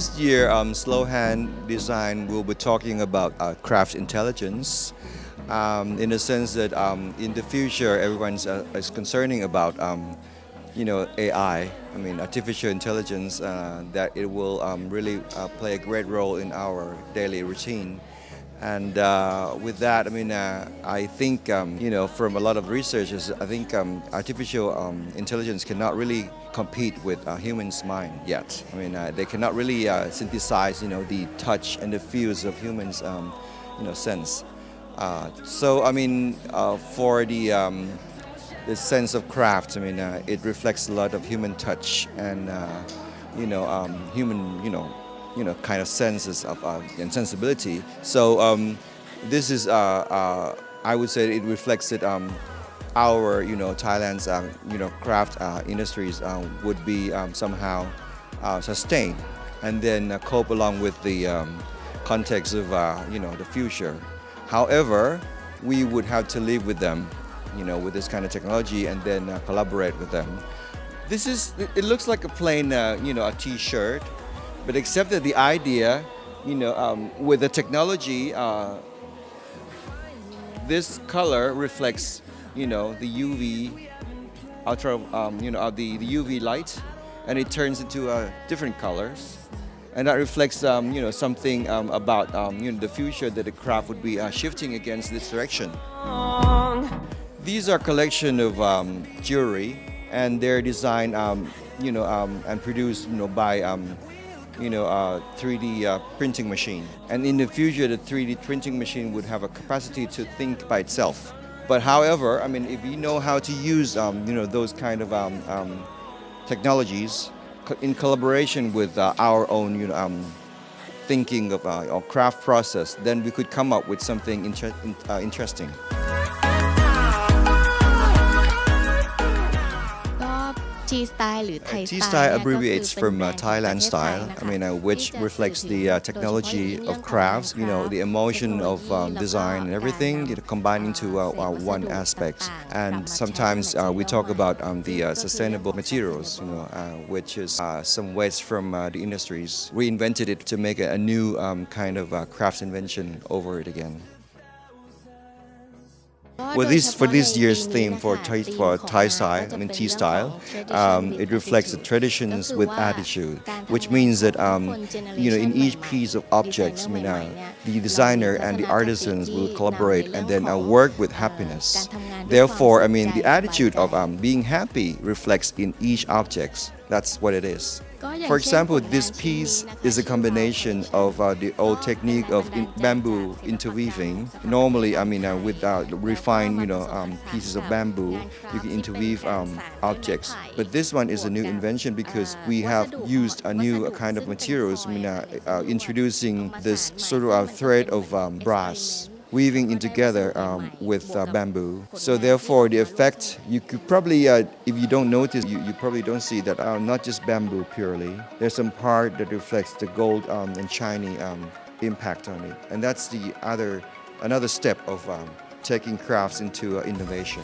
this year, Slow Hand Design will be talking about craft intelligence, in the sense that in the future everyone's is concerning about AI. I mean artificial intelligence, that it will really play a great role in our daily routine. And with that, I mean, I think, from a lot of researchers, I think artificial intelligence cannot really compete with a human's mind yet. I mean, they cannot really synthesize, the touch and the feels of humans, sense. So, I mean, for the sense of craft, I mean, it reflects a lot of human touch and, human, kind of senses of and sensibility. So this is, I would say, it reflects it. Our, Thailand's, craft industries would be somehow sustained, and then cope along with the context of, the future. However, we would have to live with them, with this kind of technology, and then collaborate with them. This is. It looks like a plain, a T-shirt. But except that the idea, with the technology, this color reflects, the UV, the UV light, and it turns into different colors, and that reflects, something about, the future, that the craft would be shifting against this direction. These are collection of jewelry, and they're designed, and produced, by 3D printing machine. And in the future, the 3D printing machine would have a capacity to think by itself. But however, I mean, if you know how to use, those kind of technologies in collaboration with our own, thinking of our craft process, then we could come up with something interesting. T-style abbreviates from Thailand style, I mean, which reflects the technology of crafts, the emotion of design and everything, combined into one aspect. And sometimes we talk about the sustainable materials, which is some waste from the industries. Reinvented it to make a new kind of craft invention over it again. Well, for this year's theme for Thai style, I mean tea style, it reflects the traditions with attitude, which means that in each piece of objects, I mean, the designer and the artisans will collaborate and then work with happiness. Therefore, I mean, the attitude of being happy reflects in each object. That's what it is. For example, this piece is a combination of the old technique of bamboo interweaving. Normally, I mean, with refined, pieces of bamboo, you can interweave objects. But this one is a new invention because we have used a new kind of materials, I mean, introducing this sort of thread of brass, weaving in together with bamboo. So therefore, the effect, you could probably, if you don't notice, you probably don't see that not just bamboo purely. There's some part that reflects the gold and shiny impact on it. And that's another step of taking crafts into innovation.